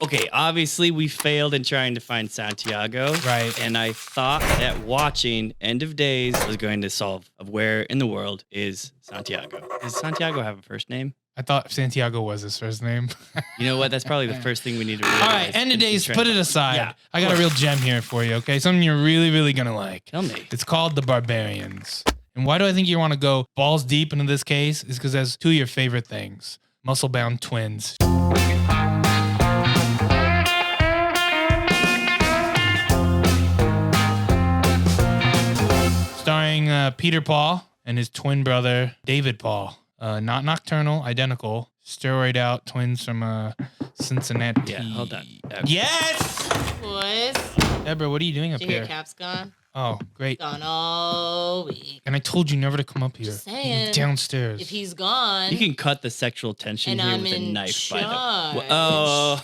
Okay, obviously we failed in trying to find Santiago. Right. And I thought that watching End of Days was going to solve of where in the world is Santiago. Does Santiago have a first name? I thought Santiago was his first name. You know what? That's probably the first thing we need to realize. All right, end of days, put it aside. Yeah. I got a real gem here for you, okay? Something you're really, really going to like. Tell me. It's called The Barbarians. And why do I think you want to go balls deep into this case? Is because that's two of your favorite things. Muscle-bound twins. Starring Peter Paul and his twin brother, David Paul. Not nocturnal, identical. Steroid out twins from Cincinnati. Yeah, hold on. Okay. Yes! Boys, Deborah, what are you doing up did you hear here? Cap's gone? Oh, great. Gone all week. And I told you never to come up here. Just saying. Downstairs. If he's gone, You can cut the sexual tension and here I'm with a in knife. charge. Oh,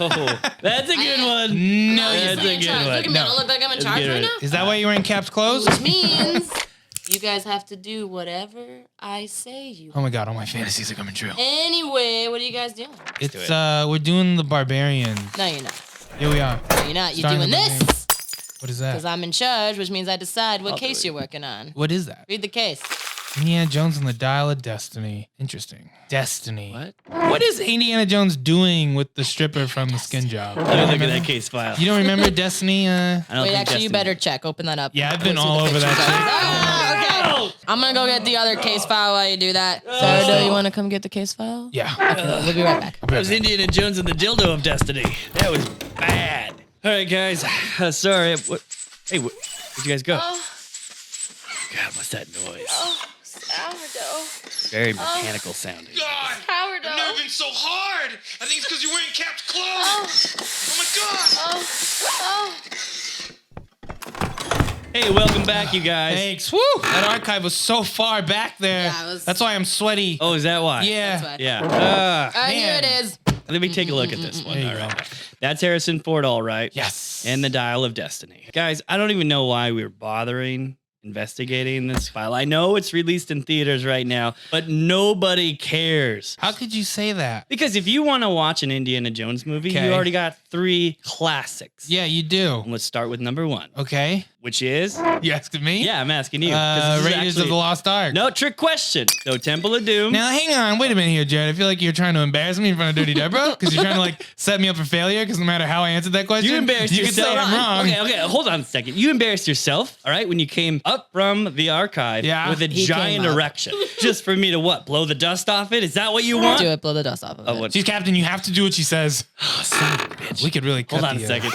that's a good one. No, Oh, That's you're a in good charge. one. Look at me. I don't look like I'm in That's charge good. right now. Is that why you're wearing Cap's clothes? Which means you guys have to do whatever I say you. Oh my god, all my fantasies are coming true. Anyway, what are you guys doing? It's do it. we're doing The Barbarians. No, you're not. Here we are. No, you're not. You're Starting doing the this What is because that? I'm in charge, which means I decide what I'll do case it. you're working on. What is that? Read the case. Indiana Jones and the Dial of Destiny. Interesting. Destiny. What? What is Indiana Jones doing with the stripper from the skin job? Let me look at that case file. You don't remember Destiny? I don't Wait, think actually, you Destiny- better check. Open that up. Yeah, I've been Let's see all the over pictures. that Okay. I'm gonna go get the other case file while you do that. Sarah, you want to come get the case file? Yeah. We'll be right back. That was Indiana Jones and the Dildo of Destiny. That was bad. All right, guys. Sorry. Hey, where'd you guys go? God, what's that noise? Sourdough. Very mechanical sounding. God, Sourdough. I've never been so hard. I think it's because you're wearing Cap's clothes. Oh my God. Hey, welcome back, you guys. Thanks. Woo! That archive was so far back there. Yeah, it was- That's why I'm sweaty. Oh, is that why? Yeah. That's why. Yeah. Here Man. it is. Let me take a look at this one. There you All go. right. That's Harrison Ford, all right. Yes. And the Dial of Destiny. Guys, I don't even know why we were bothering investigating this file. I know it's released in theaters right now, but nobody cares. How could you say that? Because if you want to watch an Indiana Jones movie, Okay. you already got 3 classics. Yeah, you do. And let's start with number 1, Okay. which is, You asking me? yeah, I'm asking you. 'cause this is Raiders actually- of the Lost Ark. No, trick question. No Temple of Doom. Now, hang on. Wait a minute here, Jared. I feel like you're trying to embarrass me in front of Dirty Deborah because you're trying to like set me up for failure because no matter how I answered that question, You embarrassed you yourself. can say I'm wrong. Okay, hold on a second. You embarrassed yourself, all right, when you came up from the archive Yeah. with a He giant came up. erection. Just for me to what? Blow the dust off it? Is that what you want? Do it. Blow the dust off of Oh, it. what? She's captain. You have to do what she says. Son of a bitch. We could really cut Hold on the, a second.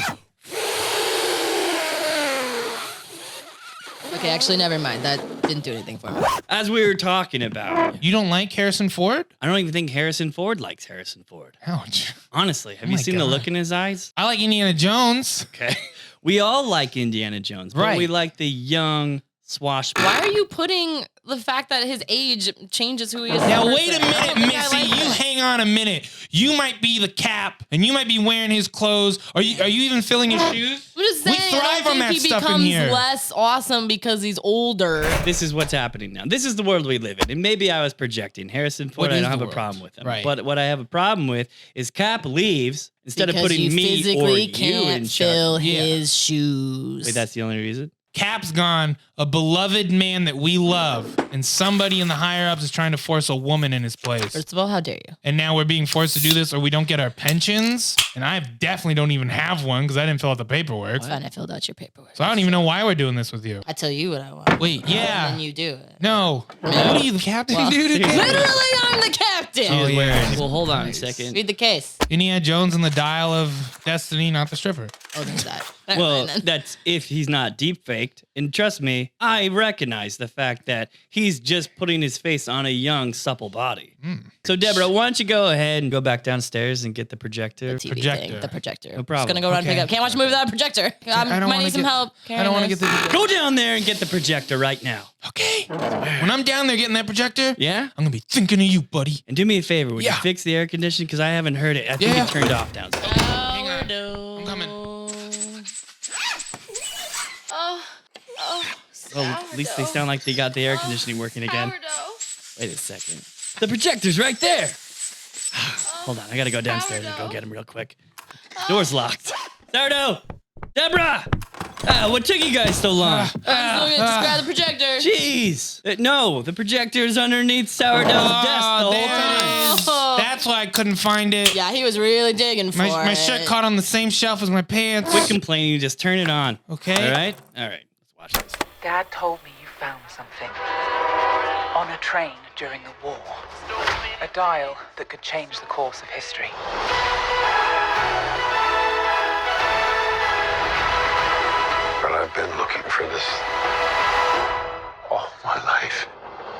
Okay, actually, never mind. That didn't do anything for me. As we were talking about, You don't like Harrison Ford? I don't even think Harrison Ford likes Harrison Ford. Ouch. Honestly, have Oh you my seen the God. look in his eyes? I like Indiana Jones. Okay. We all like Indiana Jones, but Right. we like the young swashbuckler. Why are you putting the fact that his age changes who he is? as Now a wait a person? I minute, don't think I Missy. like You that. hang on a minute. You might be the Cap, and you might be wearing his clothes. Are you even filling his shoes? I'm just We saying, I thrive don't on that think he stuff in becomes here. less awesome because he's older. This is what's happening now. This is the world we live in. And maybe I was projecting. Harrison Ford, What I is don't have the a world? problem with him. Right. But what I have a problem with is Cap leaves instead Because of putting you me or physically you can't in fill charge. Yeah. his shoes. Wait, that's the only reason? Cap's gone, a beloved man that we love, and somebody in the higher ups is trying to force a woman in his place. First of all, how dare you? And now we're being forced to do this, or we don't get our pensions. And I definitely don't even have one because I didn't fill out the paperwork. Fine, I filled out your paperwork. So I don't even know why we're doing this with you. I tell you what I want. Wait, yeah. And you do it. No. What are you, the captain, Well, dude? Literally, I'm the captain. Oh, yeah. Well, hold on a second. Read the case. Indiana Jones and the Dial of Destiny, not the stripper. Oh, there's that. Never Well, mind then. that's if he's not deep faked. And trust me, I recognize the fact that he's just putting his face on a young, supple body. So, Deborah, why don't you go ahead and go back downstairs and get the projector? TV projector. thing, the projector. No problem. Just gonna go around and pick Okay. up. Can't watch a movie without a projector. I don't might wanna need some get- help. I don't want to get the. Go down there and get the projector right now. Okay. When I'm down there getting that projector, Yeah? I'm gonna be thinking of you, buddy. And do me a favor, would Yeah. you fix the air conditioning? Because I haven't heard it. I think Yeah. it turned off downstairs. Hang on. Sourdough. I'm coming. Well, at least they sound like they got the air conditioning working again. Wait a second. The projector's right there. Hold on, I gotta go downstairs and go get him real quick. Door's locked. Sourdough! Debra! What took you guys so long? Just grab the projector. Jeez! No, the projector is underneath Sourdough's desk the whole there time. it is. That's why I couldn't find it. Yeah, he was really digging for My it. shirt caught on the same shelf as my pants. Quit complaining, you just turn it on. Okay. All right? All right, let's watch this. Dad told me you found something on a train during the war. A dial that could change the course of history. But I've been looking for this all my life.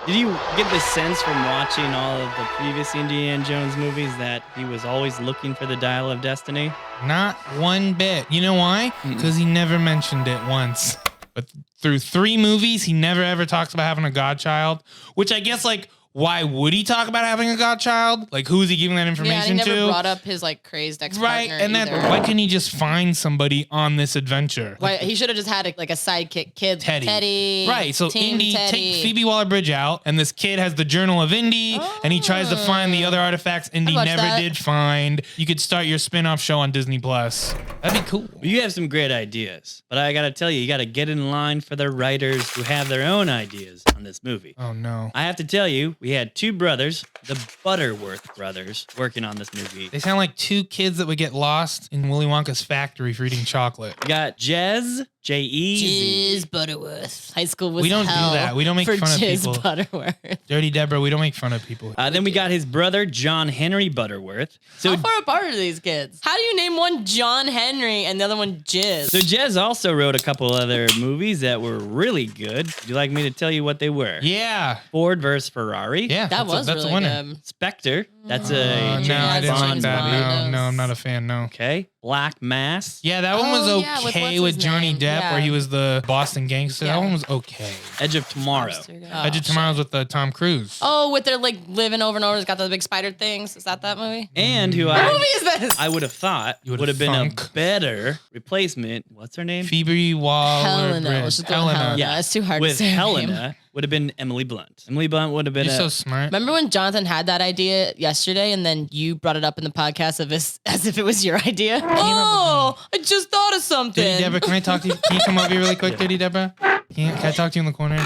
Did you get the sense from watching all of the previous Indiana Jones movies that he was always looking for the Dial of Destiny? Not one bit. You know why? Because he never mentioned it once. But through 3 movies, he never ever talks about having a godchild, which I guess, like, why would he talk about having a godchild? Like, who is he giving that Yeah, information and he never to? brought up his like crazed ex-partner Right, and either. why couldn't he just find somebody on this adventure? Why, he should have just had a sidekick kid. Teddy. Right, so Team Indy, Teddy. take Phoebe Waller-Bridge out, and this kid has the Journal of Indy, and he tries to find the other artifacts Indy watch never that. did find. You could start your spin-off show on Disney+. That'd be cool. You have some great ideas, but I gotta tell you, you gotta get in line for the writers who have their own ideas on this movie. Oh, no. I have to tell you, we had 2 brothers, the Butterworth brothers, working on this movie. They sound like 2 kids that would get lost in Willy Wonka's factory for eating chocolate. We got Jez, J-E-Z. Jizz Butterworth. High school was We don't do hell that. We don't make for fun of Jizz people. Butterworth. Dirty Debra, we don't make fun of people. Then we got his brother, John Henry Butterworth. So How far apart are these kids? How do you name one John Henry and the other one Jizz? So Jez also wrote a couple other movies that were really good. Would you like me to tell you what they were? Yeah. Ford vs. Ferrari. Yeah. that was that's really a winner. good. Spectre. That's a No, James I didn't like Bond that. movie. No, I'm not a fan. No. Okay. Black Mass. Yeah, that one was Oh, yeah, with okay what's with his Johnny name? Depp, Yeah. where he was the Boston gangster. Yeah. That one was okay. Edge of Tomorrow. I did Tomorrow's with Tom Cruise. Oh, with their like living over and over. It's got the big spider things. Is that movie? And who What movie is this? I would have thought You would've would have been thunk. a better replacement. What's her name? Phoebe Waller-Bridge. Helena. Let's just go with Helena. Yeah, It's too hard with to say her name. Helena would have been Emily Blunt. Emily Blunt would have been You're so smart. Remember when Jonathan had that idea yesterday, and then you brought it up in the podcast as if it was your idea? Oh, I just thought of something. Dirty Debra, can I talk to you? Can you come over here really quick, Dirty Debra? Can I talk to you in the corner?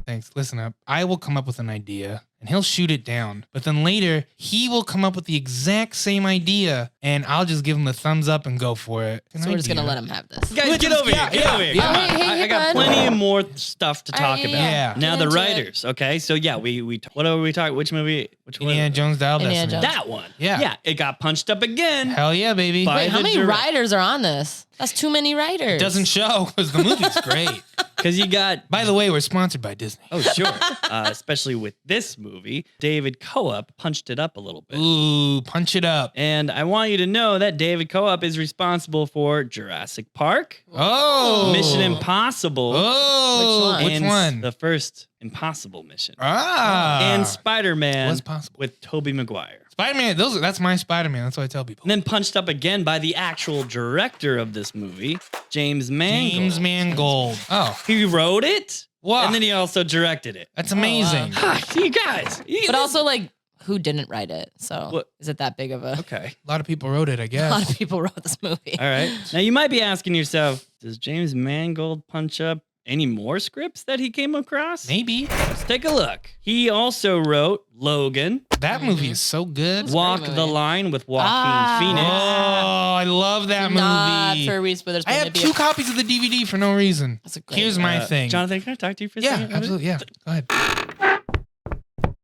Thanks. Listen up. I will come up with an idea and he'll shoot it down. But then later, he will come up with the exact same idea and I'll just give him the thumbs up and go for it. So we're just gonna let him have this. Guys, Which get is- over yeah, here. Get yeah, over here. yeah. Come Oh, on. hey, I hey, got bud. plenty more stuff to talk about. yeah. Now the Get into writers. Okay, so yeah, we what are we talking? Which movie? Which one? Indiana Jones Dial Indiana Destiny. Jones. That one. Yeah. Yeah. It got punched up again. Hell yeah, baby. By Wait, how the many direct- writers are on this? That's too many writers. Doesn't show because the movie's great. Because you got. By the way, we're sponsored by Disney. Oh sure. Especially with this movie, David Coop punched it up a little bit. Ooh, punch it up. And I want you to know that David Coop is responsible for Jurassic Park, Oh. Mission Impossible, Oh. Which Which and one? the first Impossible Mission, Ah. and Spider-Man What's possible? with Tobey Maguire. Spider-Man, that's my Spider-Man. That's what I tell people. And then punched up again by the actual director of this movie, James Mangold. James Mangold. Oh, He wrote it, wow. and then he also directed it. that's amazing. Ah, you guys. But also, like, who didn't write it? So What? is it that big of a? Okay. A lot of people wrote it, I A guess. lot of people wrote this movie. All right. Now you might be asking yourself, does James Mangold punch up any more scripts that he came across? Maybe. Let's take a look. He also wrote Logan, That movie is so good. Walk movie. the Line with Joaquin Ah. Phoenix. Oh, I love that Not movie. for Reese Witherspoon. I have It'd be 2 a- copies of the DVD for no reason. That's a great Here's my thing. Jonathan, can I talk to you for a Yeah, second? absolutely. Yeah. Go ahead.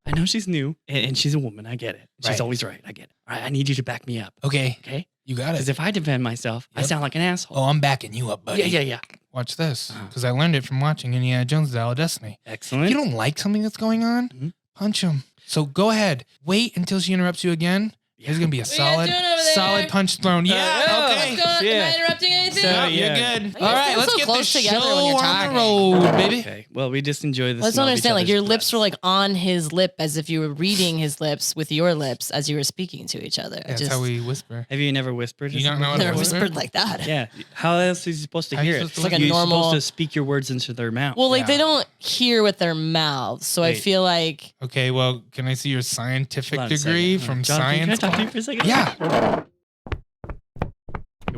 I know she's new and she's a woman. I get it. She's Right. always right. I get it. All right, I need you to back me up. Okay. Okay? You got Because it. if I defend myself, I Yep. sound like an asshole. Oh, I'm backing you up, buddy. yeah. Watch this. Uh-huh. Because I learned it from watching Indiana Jones Dial of Destiny. Excellent. If you don't like something that's going on, Mhm. punch him. So go ahead. Wait until she interrupts you again. There's going to be a What you guys solid, doing over there? solid punch thrown. Yeah, oh, okay. What's going? Yeah. Am I interrupting anything? So- No, yeah. you're good. You All guys right, stand let's so get close this together show when you're on the talking. road, baby. Okay. Well, we just enjoy this. Let's understand, like your lips were like on his lip as if you were reading his lips with your lips as you were speaking to each other. That's how we whisper. Have you never whispered? You don't know how to never whisper? whispered like that. Yeah. How else is he supposed to How you hear it? supposed to It's like a You're normal- supposed to speak your words into their mouth. Well, like Yeah. they don't hear with their mouths, so I Wait. feel like Okay, well, can I see your scientific Hold on a degree second. from Jonathan, science? Can I talk to you for a second? Yeah.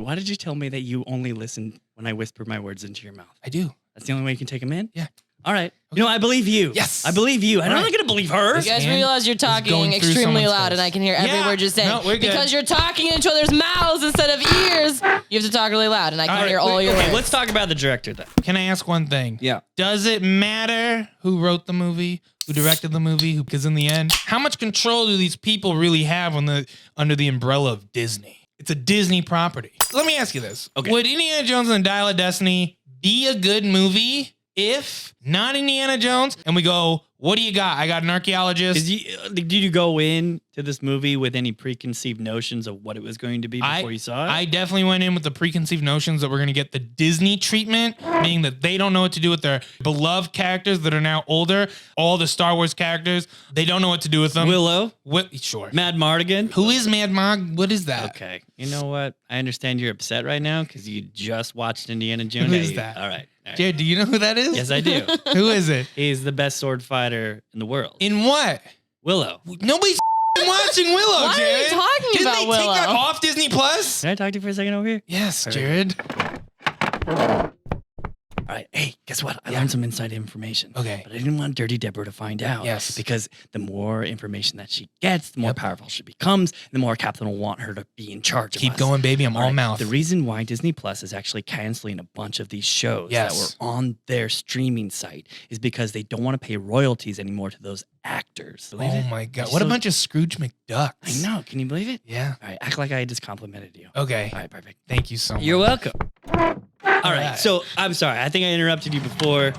why did you tell me that you only listen when I whisper my words into your mouth? I do. That's the only way you can take them in? Yeah. All right. You know, I believe you. Yes. I believe you. I'm All not right. going to believe her. You guys And realize you're it's going talking through extremely someone's loud, face. and I can hear every Yeah. word you're saying. No, we're good. Because you're talking in each other's mouths instead of ears, you have to talk really loud, and I can All right, hear all your Okay, words. let's talk about the director then. Can I ask one thing? Yeah. Does it matter who wrote the movie, who directed the movie? Because in the end, how much control do these people really have under the umbrella of Disney? It's a Disney property. Let me ask you this. Okay. Would Indiana Jones and the Dial of Destiny be a good movie if not Indiana Jones? And we go, what do you got? I got an archaeologist. Did you go in to this movie with any preconceived notions of what it was going to be before you saw it? I definitely went in with the preconceived notions that we're going to get the Disney treatment, meaning that they don't know what to do with their beloved characters that are now older. All the Star Wars characters, they don't know what to do with them. Willow, Sure. Mad Mardigan. Who is Mad Mog? What is that? Okay. You know what? I understand you're upset right now because you just watched Indiana Jones. Who is that? All right. Jared, do you know who that is? Yes, I do. Who is it? He's the best sword fighter in the world. In what? Willow. Nobody's watching Willow, Why are you Jared. talking Didn't about they Willow? take that off Disney Plus? Can I talk to you for a second over here? Yes, Jared. All right. Hey, guess what? I learned some inside information. Okay. But I didn't want Dirty Debra to find out. Yes. Because the more information that she gets, the more powerful she becomes, the more Captain will want her to be in charge of Keep us. going, baby. I'm all right, mouth. The reason why Disney Plus is actually canceling a bunch of these shows Yes. that were on their streaming site is because they don't want to pay royalties anymore to those actors. Believe Oh it? my God. They're What a so- bunch of Scrooge McDucks. I know. Can you believe it? Yeah. All right. Act like I just complimented you. Okay. All right. Perfect. Thank you so much. You're welcome. All right. right. So I'm sorry. I think I interrupted you before.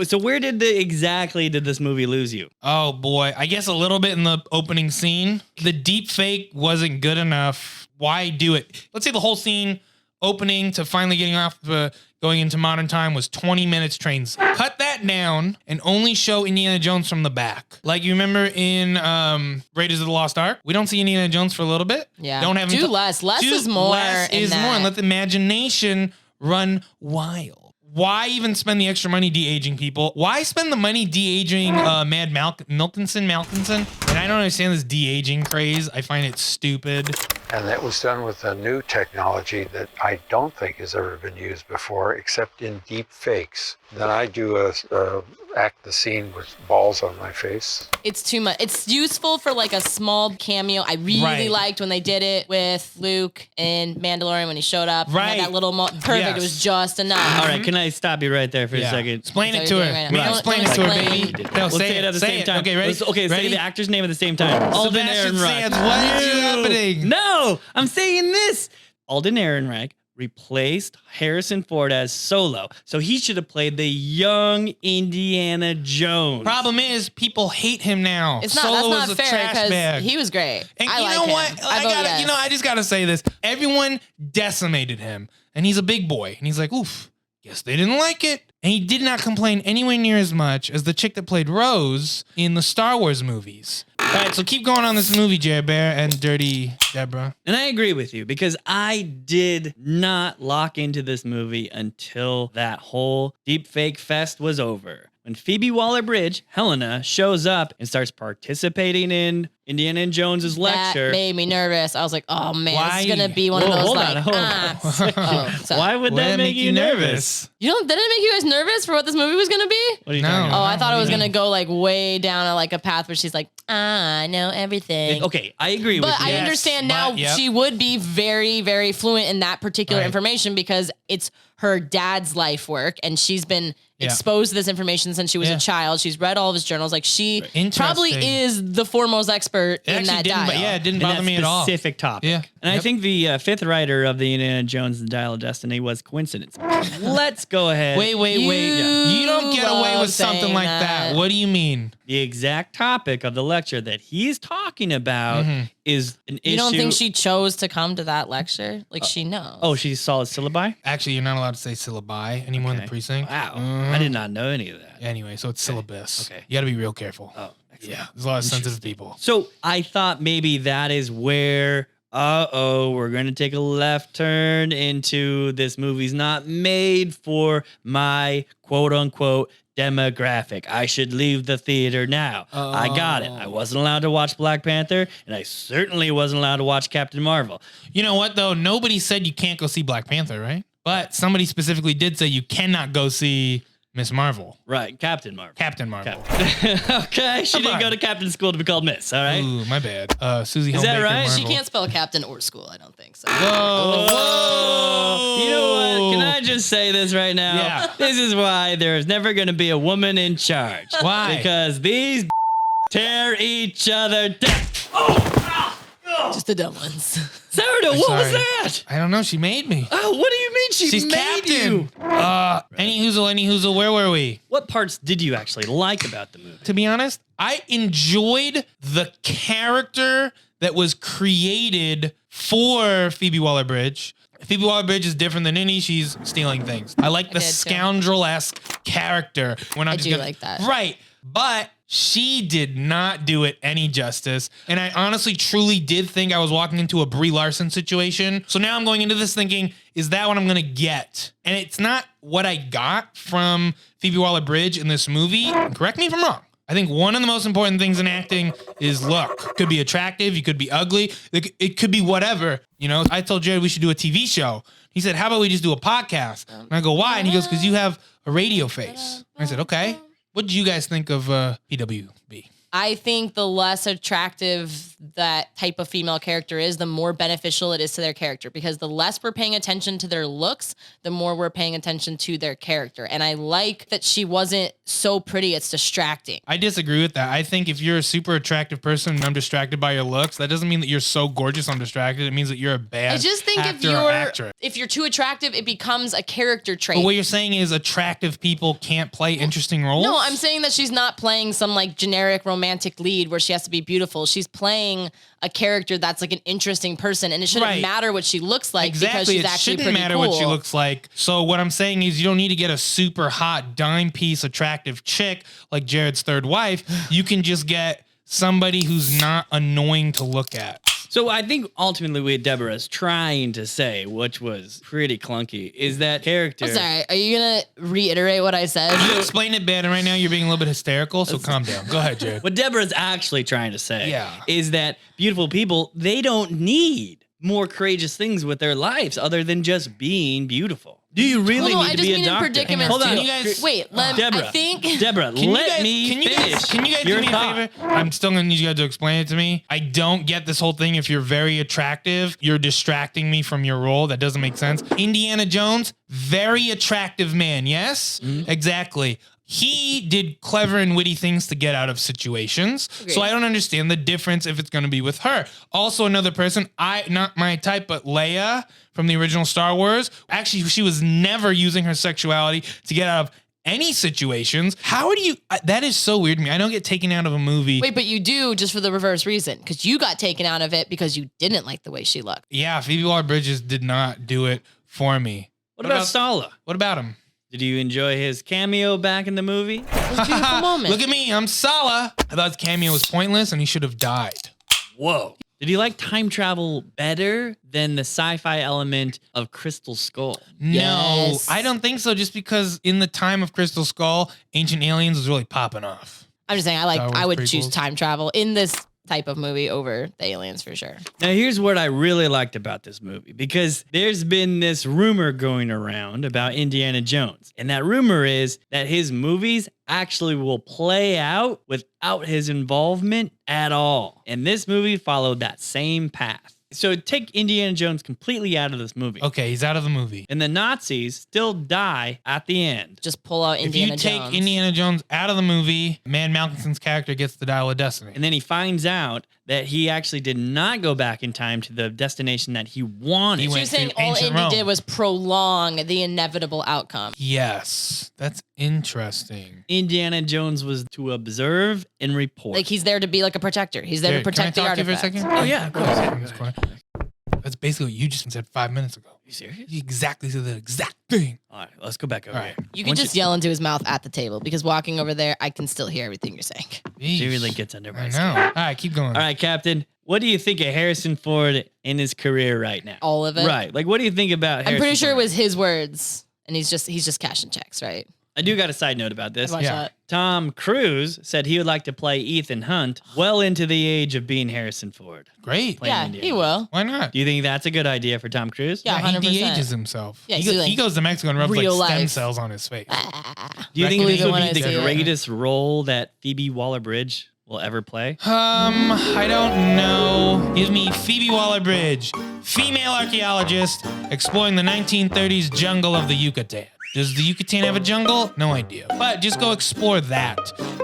So where exactly did this movie lose you? Oh boy, I guess a little bit in the opening scene. The deep fake wasn't good enough. Why do it? Let's say the whole scene opening to finally getting off going into modern time was 20 minutes trains. Cut that down and only show Indiana Jones from the back. Like you remember in Raiders of the Lost Ark, we don't see Indiana Jones for a little bit. Yeah. Don't have him Do less. Less is more Less in is more, that. and let the imagination run wild. Why even spend the extra money de-aging people? Why spend the money de-aging Mad Malkinson? And I don't understand this de-aging craze. I find it stupid. And that was done with a new technology that I don't think has ever been used before, except in deep fakes. Then I do act the scene with balls on my face. It's too much. It's useful for like a small cameo. I really Right. liked when they did it with Luke in Mandalorian when he showed up. and had Right. that little perfect. Yes. It was just enough. All right. Can I stop you right there for a Yeah. second? Explain That's it to what her. you're doing right We now. can Don't- explain don't it to her, explain. baby. Let's No, say it at the same time. Okay, ready? Okay, say Ready? the actor's name at the same time. Alden Sebastian Ehrenreich. Sands, what is happening? No, I'm saying this. Alden Ehrenreich replaced Harrison Ford as Solo, so he should have played the young Indiana Jones. Problem is, people hate him now. It's not. Solo That's is not a fair trash because bag. he was great. And I you like know him. what? I vote yes. I just gotta say this. Everyone decimated him, and he's a big boy, and he's like, oof. Guess they didn't like it. And he did not complain anywhere near as much as the chick that played Rose in the Star Wars movies. All right, so keep going on this movie, Jared Bear and Dirty Debra. And I agree with you because I did not lock into this movie until that whole deep fake fest was over. When Phoebe Waller-Bridge, Helena, shows up and starts participating in Indiana Jones's lecture. That made me nervous. I was like, oh man, Why? this is gonna be one of Whoa, those hold like. on, hold on. Oh, sorry. Why would that make you nervous? You don't? Didn't it make you guys nervous for what this movie was gonna be? What are you No. talking Oh, about? I thought it was what do you gonna go like way down a, like a path where she's like, I know everything. Okay, I agree But with you. I Yes, understand now but- yep. she would be very, very fluent in that particular Right. information because it's her dad's life work and she's been Yeah. exposed to this information since she was Yeah. a child. She's read all of his journals. Like she probably Interesting. is the foremost expert It in actually that didn't, dial. yeah, it didn't In bother that me at all. specific topic. Yeah. And I Yep. think the fifth writer of the Indiana Jones and the Dial of Destiny was coincidence. Let's go ahead. Wait. You You don't get away love with something saying like that. that. What do you mean? The exact topic of the lecture that he's talking about is an issue. You don't think she chose to come to that lecture? Like she knows. Oh, she saw his syllabi? Actually, you're not allowed to say syllabi anymore in the Okay. precinct. Wow. Mhm. I did not know any of that. Anyway, so it's syllabus. Okay. You got to be real careful. Oh, excellent. Yeah, there's a lot of sensitive people. So I thought maybe that is where we're going to take a left turn into this movie's not made for my quote unquote demographic. I should leave the theater now. I got it. I wasn't allowed to watch Black Panther, and I certainly wasn't allowed to watch Captain Marvel. You know what, though? Nobody said you can't go see Black Panther, right? But somebody specifically did say you cannot go see Miss Marvel. Right, Captain Marvel. Captain Marvel. Okay, she didn't go to captain school to be called Miss, all right? Ooh, my bad. Susie Is that Helmbaker right? Marvel. She can't spell captain or school, I don't think so. Whoa. You know what? Can I just say this right now? Yeah. This is why there's never going to be a woman in charge. Why? Because these tear each other down. Just the dumb ones. Sourdough, what was Sorry. that? I don't know. She made me. Oh, what do you mean She's made captain. you? Any hoozle, where were we? What parts did you actually like about the movie? To be honest, I enjoyed the character that was created for Phoebe Waller-Bridge. Phoebe Waller-Bridge is different than any. She's stealing things. I like the did too. scoundrel-esque character. When I do like that. Right. But she did not do it any justice. And I honestly, truly did think I was walking into a Brie Larson situation. So now I'm going into this thinking, is that what I'm going to get? And it's not what I got from Phoebe Waller-Bridge in this movie. Correct me if I'm wrong. I think one of the most important things in acting is look. Could be attractive, you could be ugly, it could be whatever. You know, I told Jared we should do a TV show. He said, how about we just do a podcast? And I go, why? And he goes, because you have a radio face. And I said, okay. What did you guys think of PWB? I think the less attractive that type of female character is, the more beneficial it is to their character, because the less we're paying attention to their looks, the more we're paying attention to their character. And I like that she wasn't so pretty, it's distracting. I disagree with that. I think if you're a super attractive person and I'm distracted by your looks, that doesn't mean that you're so gorgeous I'm distracted. It means that you're a bad I just think actor or actress. if you're too attractive, it becomes a character trait. But what you're saying is attractive people can't play interesting roles? No, I'm saying that she's not playing some like generic romantic lead where she has to be beautiful. She's playing a character that's like an interesting person, and it shouldn't Right. matter what she looks like because Exactly. she's It actually shouldn't pretty matter cool. what she looks like. So what I'm saying is you don't need to get a super hot dime piece attractive chick like Jared's third wife. You can just get somebody who's not annoying to look at. So I think ultimately what Debra is trying to say, which was pretty clunky, is that character. I'm sorry. Are you gonna reiterate what I said? You explained it bad, and right now you're being a little bit hysterical, so calm down. Go ahead, Jared. What Deborah's actually trying to say Yeah. is that beautiful people, they don't need more courageous things with their lives other than just being beautiful. Do you really Well, no, need I to just be mean a in doctor? predicaments Hold on. too. You guys- Wait, Debra, I think Debra, Can let me finish. Can you guys your do me a thought. favor? I'm still gonna need you guys to explain it to me. I don't get this whole thing. If you're very attractive, you're distracting me from your role. That doesn't make sense. Indiana Jones, very attractive man. Yes, exactly. He did clever and witty things to get out of situations. So I don't understand the difference if it's going to be with her. Also, another person, not my type, but Leia from the original Star Wars. Actually, she was never using her sexuality to get out of any situations. How do you? That is so weird to me. I don't get taken out of a movie. Wait, but you do just for the reverse reason, because you got taken out of it because you didn't like the way she looked. Yeah, Phoebe Waller-Bridge did not do it for me. What about Sala? What about him? Did you enjoy his cameo back in the movie? It was a beautiful moment. Look at me, I'm Sala. I thought his cameo was pointless and he should have died. Whoa. Did you like time travel better than the sci-fi element of Crystal Skull? No, Yes. I don't think so. Just because in the time of Crystal Skull, Ancient Aliens was really popping off. I'm just saying, Star Wars I would choose prequels. time travel in this type of movie over the aliens for sure. Now, here's what I really liked about this movie, because there's been this rumor going around about Indiana Jones. And that rumor is that his movies actually will play out without his involvement at all. And this movie followed that same path. So take Indiana Jones completely out of this movie. Okay, he's out of the movie. And the Nazis still die at the end. Just pull out Indiana If you take Jones. Indiana Jones out of the movie, Man Malkinson's character gets the Dial of Destiny. And then he finds out that he actually did not go back in time to the destination that he wanted. He So went you're saying to all ancient Indy Rome. did was prolong the inevitable outcome. Yes, that's interesting. Indiana Jones was to observe and report. Like he's there to be like a protector. He's there Jared, to protect can I the talk to you for a artifacts. second? Oh, yeah, of course. In this corner. That's basically what you just said 5 minutes ago. You serious? You exactly said the exact thing. All right, let's go back over All right. here. You can just yell into his mouth at the table because walking over there, I can still hear everything you're saying. She Yeesh. really gets under my I skin. know. All right, keep going. All right, Captain. What do you think of Harrison Ford in his career right now? All of it. Right. Like, what do you think about Harrison I'm pretty sure it Ford? was his words, and he's just cashing checks, right? I do got a side note about this. Watch Yeah. that. Tom Cruise said he would like to play Ethan Hunt well into the age of being Harrison Ford. Great. Playing Yeah, Indiana he Jones. will. Why not? Do you think that's a good idea for Tom Cruise? Yeah, he 100%. de-ages himself. Yeah, he, he's go- like he goes to Mexico and rubs like real stem life. cells on his face. Do you think Believe this it would when be I the see it. greatest role that Phoebe Waller-Bridge will ever play? I don't know. Give me Phoebe Waller-Bridge, female archaeologist exploring the 1930s jungle of the Yucatan. Does the Yucatan have a jungle? No idea. But just go explore that.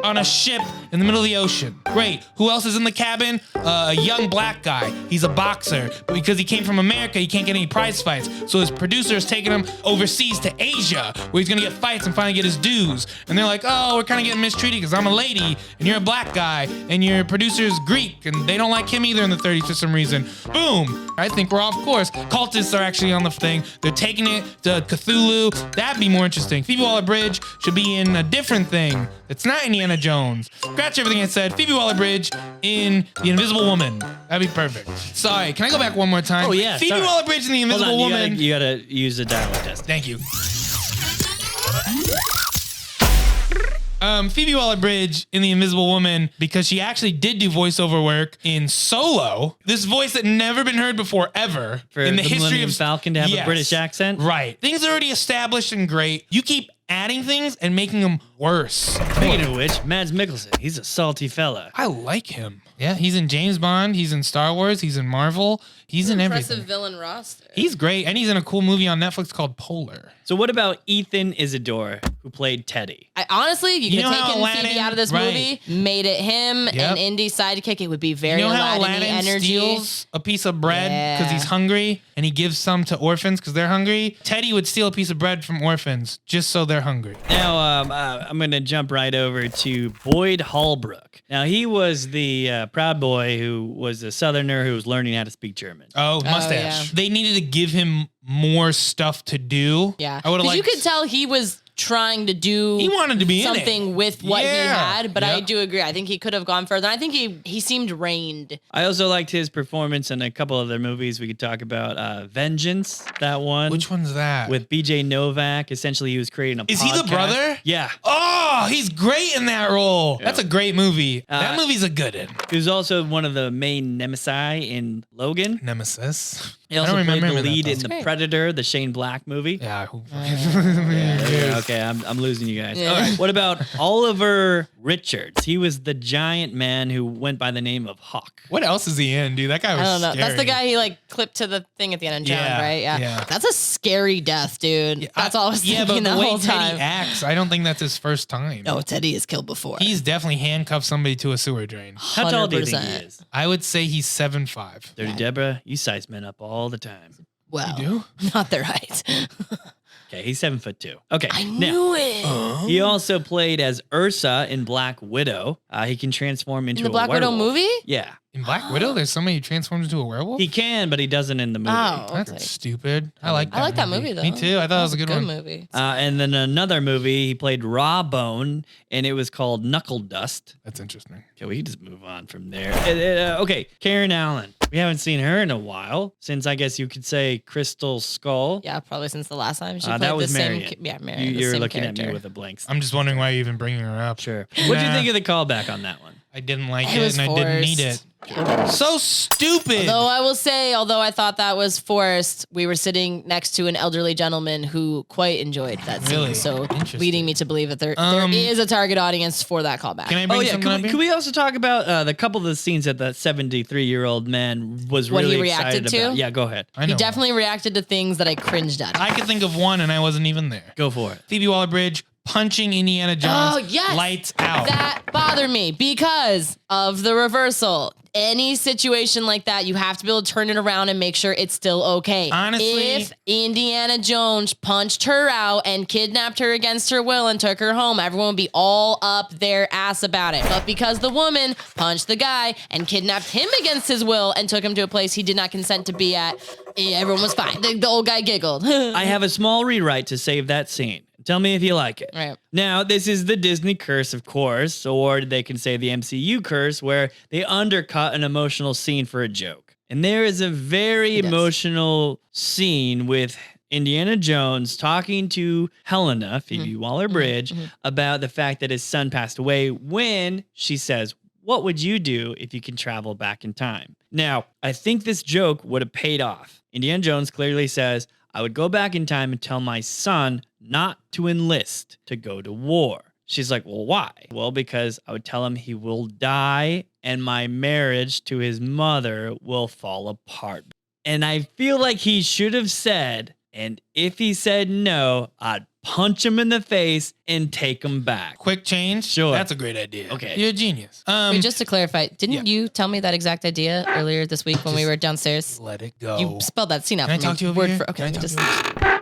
On a ship in the middle of the ocean. Great. Who else is in the cabin? A young black guy. He's a boxer. But because he came from America, he can't get any prize fights. So his producer is taking him overseas to Asia, where he's gonna get fights and finally get his dues. And they're like, oh, we're kind of getting mistreated because I'm a lady and you're a black guy and your producer's Greek and they don't like him either in the 30s for some reason. Boom. I think we're off course. Cultists are actually on the thing. They're taking it to Cthulhu. That'd be more interesting. Phoebe Waller-Bridge should be in a different thing. It's not Indiana Jones. Scratch everything I said. Phoebe Waller-Bridge in The Invisible Woman. That'd be perfect. Sorry, can I go back one more time? Oh, yeah, Phoebe sorry. Waller-Bridge in The Hold Invisible on, Woman. you gotta use the dialogue test. Thank you. Phoebe Waller-Bridge in The Invisible Woman because she actually did do voiceover work in Solo. This voice that never been heard before ever For in the the history Millennium of Falcon to have a Yes. British accent? Right. Things are already established and great. You keep adding things and making them worse. Speaking of which, Mads Mikkelsen, he's a salty fella. I like him. Yeah, he's in James Bond. He's in Star Wars. He's in Marvel. He's in everything. villain roster. He's great, and he's in a cool movie on Netflix called Polar. So what about Ethan Isidore, who played Teddy? Honestly, you You could know have how taken Aladdin- Phoebe out of this right. movie, made it him Yep. and Indy's sidekick. It would be very You know how Aladdin-y Aladdin energy. steals a piece of bread because Yeah. he's hungry and he gives some to orphans because they're hungry? Teddy would steal a piece of bread from orphans just so they're hungry. Now, I'm going to jump right over to Boyd Holbrook. Now, he was the Proud Boy who was a Southerner who was learning how to speak German. Oh, mustache. yeah. They needed to give him more stuff to do. Yeah, I would have because you liked. could tell he was trying to do He wanted to be in it. something with what he Yeah. had, but I Yep. do agree. I think he could have gone further. I think he seemed reined. I also liked his performance in a couple other movies. We could talk about Vengeance, that one. Which one's that? With BJ Novak. Essentially, he was creating a Is he the podcast. brother? Yeah. Oh, he's great in that role. That's a great movie. That movie's a good one. He was also one of the main nemesis in Logan. Nemesis. He also played the him in that, lead though. in The great. Predator, the Shane Black movie. Yeah. Yeah, okay, I'm losing you guys. Yeah. All right, what about Oliver Richards? He was the giant man who went by the name of Hawk. What else is he in, dude? That guy I was don't know. That's the scary. guy he like clipped to the thing at the end of John, Yeah, right? Yeah. yeah. That's a scary death, dude. That's all I was Yeah, thinking but the the way whole Teddy time. acts, I don't think that's his first time. No, Teddy is killed before. He's definitely handcuffed somebody to a sewer drain. How tall do you think he 100%. is? I would say he's 7'5". Dirty Debra, you size men up all the time. well, You do? not their height. Okay, he's 7'2". Okay, I now knew it. he also played as Ursa in Black Widow. He can transform into In the a Black Widow werewolf. movie? Yeah, In Black Widow, there's somebody who transforms into a werewolf? he can, but he doesn't in the movie. Oh, That's okay. stupid. I like that I like that movie though. Me too. I thought it was a good one. movie. And then another movie, he played Rawbone, and it was called Knuckle Dust. That's interesting. Okay, we can just move on from there. Okay, Karen Allen. We haven't seen her in a while, since I guess you could say Crystal Skull. Yeah, probably since the last time she played that was the same. Marion. Yeah, Marion. the You're same looking character. at me with a blank. I'm just wondering why you're even bringing her up. Sure. What'd you Nah. think of the callback on that one? I didn't like It it, was and I didn't need it. So stupid. Though I will say, although I thought that was forced, we were sitting next to an elderly gentleman who quite enjoyed that scene. Really? So Interesting. leading me to believe that there Um, is a target audience for that callback. Can I bring Oh yeah, something up can here? we also talk about the couple of the scenes that the 73-year-old man was What he really reacted excited to? about? Yeah, go ahead. I He know. definitely reacted to things that I cringed at. I could think of one, and I wasn't even there. Go for it. Phoebe Waller-Bridge punching Indiana Jones. Oh, yes. Lights out. That bothered me because of the reversal. any situation like that, you have to be able to turn it around and make sure it's still okay. Honestly, if Indiana Jones punched her out and kidnapped her against her will and took her home, everyone would be all up their ass about it. But because the woman punched the guy and kidnapped him against his will and took him to a place he did not consent to be at, everyone was fine. The old guy giggled. I have a small rewrite to save that scene. Tell me if you like it. Right. Now, this is the Disney curse, of course, or they can say the MCU curse, where they undercut an emotional scene for a joke. And there is a very emotional scene with Indiana Jones talking to Helena, Phoebe Waller-Bridge, about the fact that his son passed away when she says, "What would you do if you can travel back in time?" Now, I think this joke would have paid off. Indiana Jones clearly says, "I would go back in time and tell my son not to enlist to go to war." She's like, "Well, why?" "Well, because I would tell him he will die and my marriage to his mother will fall apart." And I feel like he should have said, and if he said no, I'd punch him in the face and take him back. Quick change. Sure. That's a great idea. Okay. You're a genius. Wait, just to clarify, didn't you tell me that exact idea earlier this week when we were downstairs? let it go. You spelled that scene out Can I for me. talk to you over word here? for okay. Can I talk Just, to you?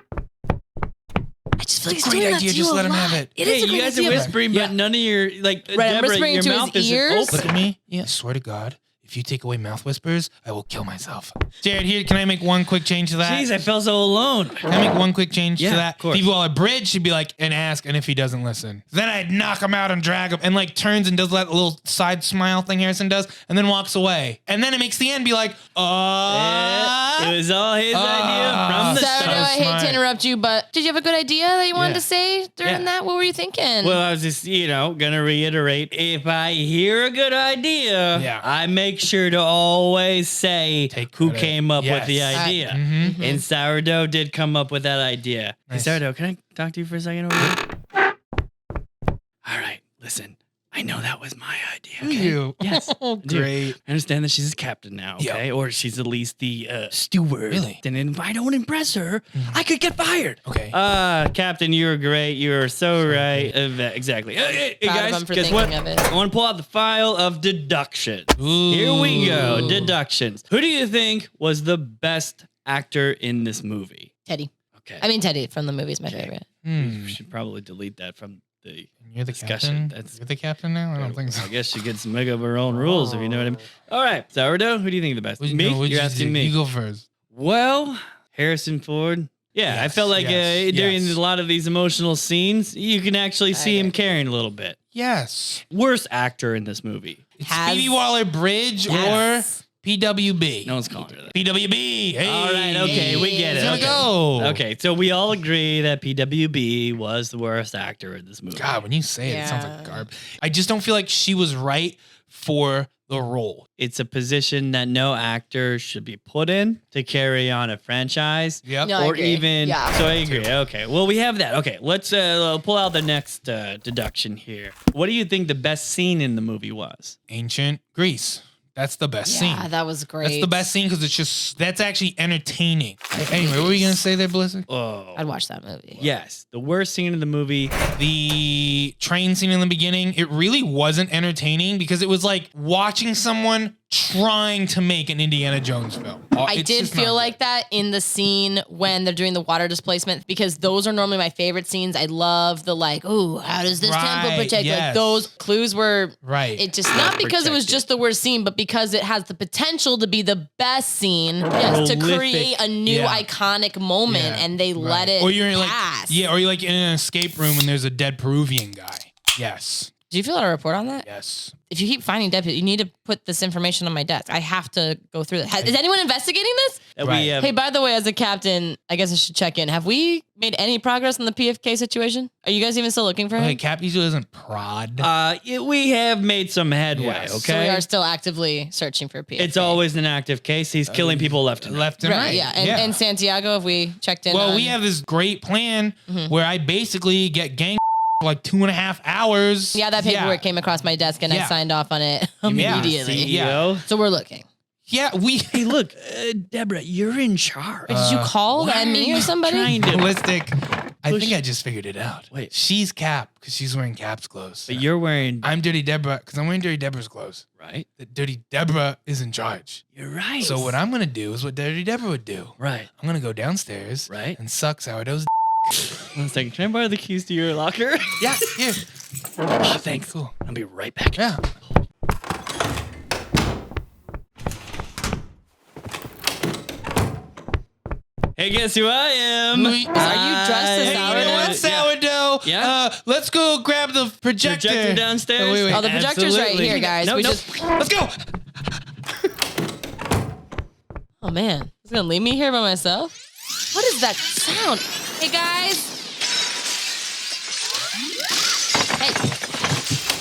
I just feel like It's he's a great doing that idea, to just you let a him have lot. it. It Hey, is a you great guys idea, are but- whispering, but none of your, like, Right, I'm Debra, whispering your into his mouth isn't ears. open. Look at me. Yeah. Swear to God, if you take away mouth whispers, I will kill myself. Jared, here, can I make one quick change to that? Jeez, I felt so alone. Can I make one quick change Yeah, to that? of course. Phoebe Waller-Bridge should be like, and ask, and if he doesn't listen, then I'd knock him out and drag him, and like turns and does that little side smile thing Harrison does, and then walks away, and then it makes the end be like, It was all his idea from the Sourdough, start. I hate smart. to interrupt you, but did you have a good idea that you wanted Yeah. to say during Yeah. that? What were you thinking? Well, I was just, gonna reiterate, if I hear a good idea, Yeah. I make sure to always say Take who credit. came up with the Yes. idea. Mhm. And Sourdough did come up with that idea. Nice. Hey, Sourdough, can I talk to you for a second over here? All right, listen. I know that was my idea. Okay? You. Yes. Oh, I do. great. I understand that she's a captain now, Yeah. okay? Or she's at least the steward. Really? And if I don't impress her, I could get fired. Okay. Captain, you're great. You're so right. Exactly. Hey, Proud of guys, him for guess what? thinking of it. I want to pull out the file of deduction. Ooh. Here we go. Deductions. Who do you think was the best actor in this movie? Teddy. Okay. I mean, Teddy from the movie is my favorite. We should probably delete that from the You're the discussion. captain. You're the captain now. I don't think so. I guess she gets to make up her own rules, if you know what I mean. All right, Sourdough, who do you think the best? What'd Me? no, what'd You're you asking do? me. You go first. Well, Harrison Ford. Yeah, I Yes, felt like yes, during yes. a lot of these emotional scenes, you can actually see him caring a little bit. Yes. Worst actor in this movie. It's Has- Phoebe Waller-Bridge Yes. or PWB. No one's calling her that. PWB. Hey. All right, okay, we get it. It's gonna Okay. go. Okay, so we all agree that PWB was the worst actor in this movie. God, when you say it, it sounds like Yeah. garbage. I just don't feel like she was right for the role. It's a position that no actor should be put in to carry on a franchise. Yep. No, I Or agree. even, Yeah. so I agree. Okay, well, we have that. Okay, let's pull out the next deduction here. What do you think the best scene in the movie was? Ancient Greece. That's the best Yeah, scene. that was great. That's the best scene because it's just, that's actually entertaining. Anyway, what were you going to say there, Ballistic? Oh, I'd watch that movie. yes, the worst scene in the movie. The train scene in the beginning, it really wasn't entertaining because it was like watching someone trying to make an Indiana Jones film. I did feel like that in the scene when they're doing the water displacement because those are normally my favorite scenes. I love the like, oh, how does this temple Right, protect? Like yes. those clues were Right. It just not because it was protected. just the worst scene, but because it has the potential to be the best scene, yes, to Prolific. create a new Yeah. iconic moment, Yeah, and they let right. it Or you're like, pass. yeah, or you're like in an escape room and there's a dead Peruvian guy. Yes. Do you fill out a report on that? Yes. If you keep finding dead people, you need to put this information on my desk. I have to go through that. Is anyone investigating this? That Right. we have. Hey, by the way, as a captain, I guess I should check in. Have we made any progress on the PFK situation? Are you guys even still looking for him? Okay, Cap usually doesn't prod. We have made some headway. Yes. So Okay, we are still actively searching for PFK. it's always an active case. He's killing people left and right. left and right. right. Yeah. And Santiago, have we checked in? Well, on- we have this great plan where I basically get gang for like 2.5 hours. Yeah, that paperwork came across my desk and I Yeah. signed off on it Yeah. immediately. CEO. So we're looking. Yeah, we Hey, look, Debra, you're in charge. Did you call Why at me are or you somebody? trying to- ballistic. I think I just figured it out. Wait. She's Cap because she's wearing Cap's clothes. But you're wearing... I'm Dirty Debra because I'm wearing Dirty Debra's clothes. Right? The Dirty Debra is in charge. You're right. So what I'm going to do is what Dirty Debra would do. Right. I'm going to go downstairs Right. and suck Sourdough's 1 second. Can I borrow the keys to your locker? Yeah, here. Oh, thanks. Cool. I'll be right back. Yeah. Hey, guess who I am? Are you dressed as Hey, you know what, sourdough? Yeah. Let's go grab the projector. Projector downstairs? Oh, wait. Oh, the projector's right Absolutely. here, guys. Nope, We nope. just. Let's go. Oh man, he's gonna leave me here by myself. What is that sound? Hey guys. Hey.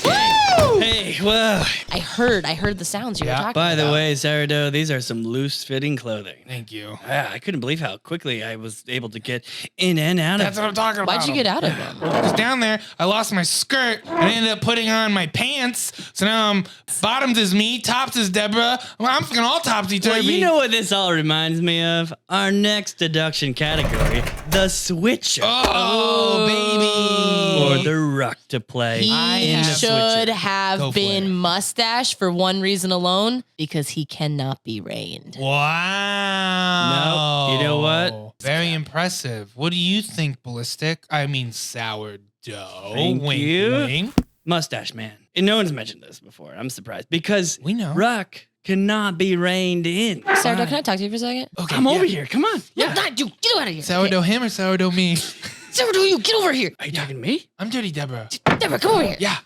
Woo! Hey, well, I heard the sounds you were talking by the about. way, Sourdough, these are some loose-fitting clothing. Thank you. Yeah, I couldn't believe how quickly I was able to get in and out That's of what I'm talking about. Why'd you get out of them? Because down there, I lost my skirt and I ended up putting on my pants. So now bottoms is me, tops is Debra. I'm fucking all topsy-turvy. Well, you know what this all reminds me of? Our next deduction category, the Switcher. Oh, baby. Or the Ruck to play He in the should Switcher. have Go for been it. mustache for one reason alone, because he cannot be reigned. Wow. No, you know what? Very impressive. What do you think, Ballistic? I mean, sourdough. Thank wink, you. wink. Mustache Man. And no one's mentioned this before. I'm surprised because We know. Ruck cannot be reined in. Sourdough, can I talk to you for a second? Okay, I'm yeah. over here. Come on. No, not you. Get out of here. Sourdough him or sourdough me? Sourdough, you get over here. Are you talking to me? I'm Dirty Debra. Deborah, come over here. Yeah.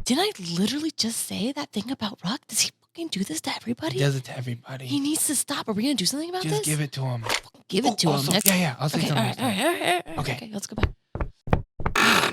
Didn't I literally just say that thing about Ruck? Does he fucking do this to everybody? He does it to everybody. He needs to stop. Are we gonna do something about Just this? give it to him. Give it to Also, him. yeah. I'll say Okay, all something. right, all right, all right, all right. Okay. Okay, let's go back.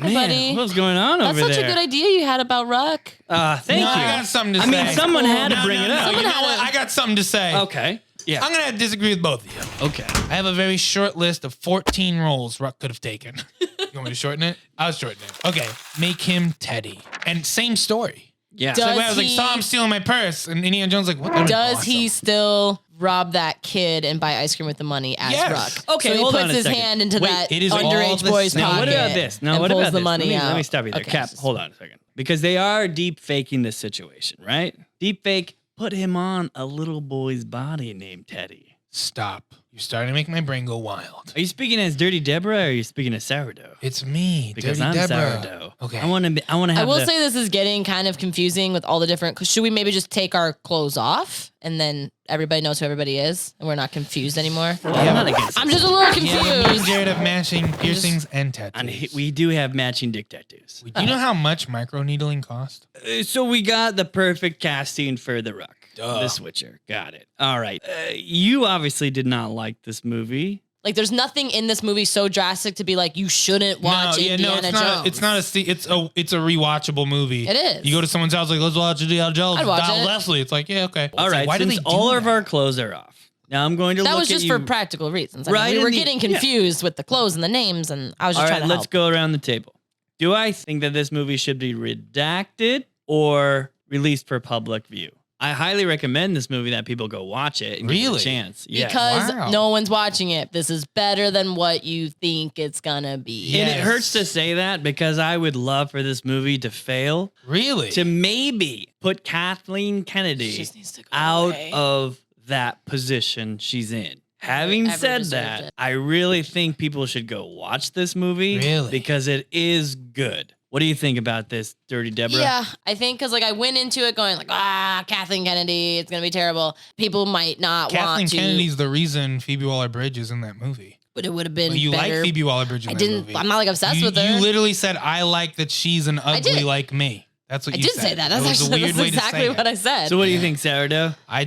Man, buddy. what's going on That's over such there? a good idea you had about Ruck. Thank No, you. I got something to I say. mean, someone had to bring it up. Someone You had know what? to- I got something to say. Okay. Yeah. I'm gonna disagree with both of you. Okay. I have a very short list of 14 roles Ruck could have taken. You want me to shorten it? I'll shorten it. Okay. Make him Teddy. And same story. Yeah. Does So I was like, he- saw him stealing my purse. And Indiana Jones like, what? Does he still rob that kid and buy ice cream with the money as Yes. Ruck? Okay, so he hold on puts a his second. hand into Wait, that it is all underage the boy's same. pocket. Now, what about this? Now, and what pulls about the this? money let out. me stop you there. Okay. Cap, hold on a second. Because they are deep faking this situation, right? Deep fake put him on a little boy's body named Teddy. Stop. You're starting to make my brain go wild. Are you speaking as Dirty Debra or are you speaking as Sourdough? It's me, Because Dirty I'm Debra. Sourdough. Okay. I want to have I will the, say this is getting kind of confusing with all the different. Cause should we maybe just take our clothes off and then everybody knows who everybody is and we're not confused anymore? Well, I'm not against I'm it. just a little Yeah, me and confused. Jared have matching piercings and tattoos. And we do have matching dick tattoos. Do you know how much microneedling cost? So we got the perfect casting for the Ruck. Duh. The Switcher. Got it. All right. You obviously did not like this movie. Like, there's nothing in this movie so drastic to be like, you shouldn't watch Indiana it's Jones. not. It's a rewatchable movie. It is. You go to someone's house like, let's watch Indiana Jones. I'd watch Dial it. Leslie. It's like, yeah, okay. All right. Why do Since they do all of that? our clothes are off, now I'm going to That look was at just you. for practical reasons. I Right mean, we in were the- getting yeah. confused with the clothes and the names, and I was just All trying right, to let's help. go around the table. Do I think that this movie should be redacted or released for public view? I highly recommend this movie that people go watch it and give it Really? a chance. Yeah. Because Wow. no one's watching it. This is better than what you think it's gonna be. And Yes. it hurts to say that because I would love for this movie to fail, Really? to maybe put Kathleen She Kennedy just needs to go out away. of that position she's in. Having Ever said deserved that, it. I really think people should go watch this movie Really? because it is good. What do you think about this, Dirty Debra? Yeah, I think because like I went into it going like, Kathleen Kennedy, it's gonna be terrible. People might not Kathleen want to, Kennedy's the reason Phoebe Waller-Bridge is in that movie. but it would have been But you better. like Phoebe Waller-Bridge in I that didn't. movie. I'm not like obsessed you, with her. You literally said, I like that she's an ugly did. like me. That's what I you did said. say that. That's It was actually a weird that's way to exactly say what it. I said. So what do you think, Sourdough? I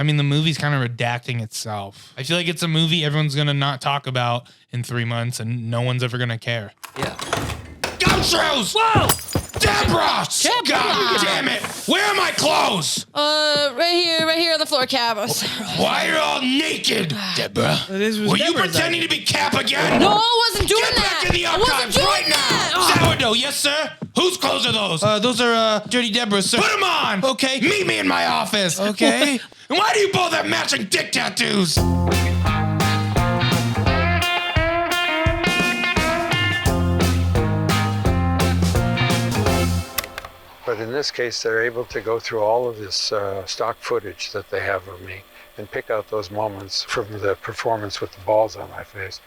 mean, the movie's kind of redacting itself. I feel like it's a movie everyone's going to not talk about in 3 months and no one's ever going to care. Yeah. Gumshoes! Whoa! Debra! God damn it! Where are my clothes? Right here on the floor, Cap. Why are you all naked, Debra? This was Were you Debra's pretending to be Cap again? No, I wasn't doing Get that. back in the I wasn't archives doing right that. now! Sourdough, yes, sir? Whose clothes are those? Those are Dirty Debra's, sir. Put them on! Okay. Meet me in my office. Okay. And why do you both have matching dick tattoos? But in this case, they're able to go through all of this stock footage that they have of me and pick out those moments from the performance with the balls on my face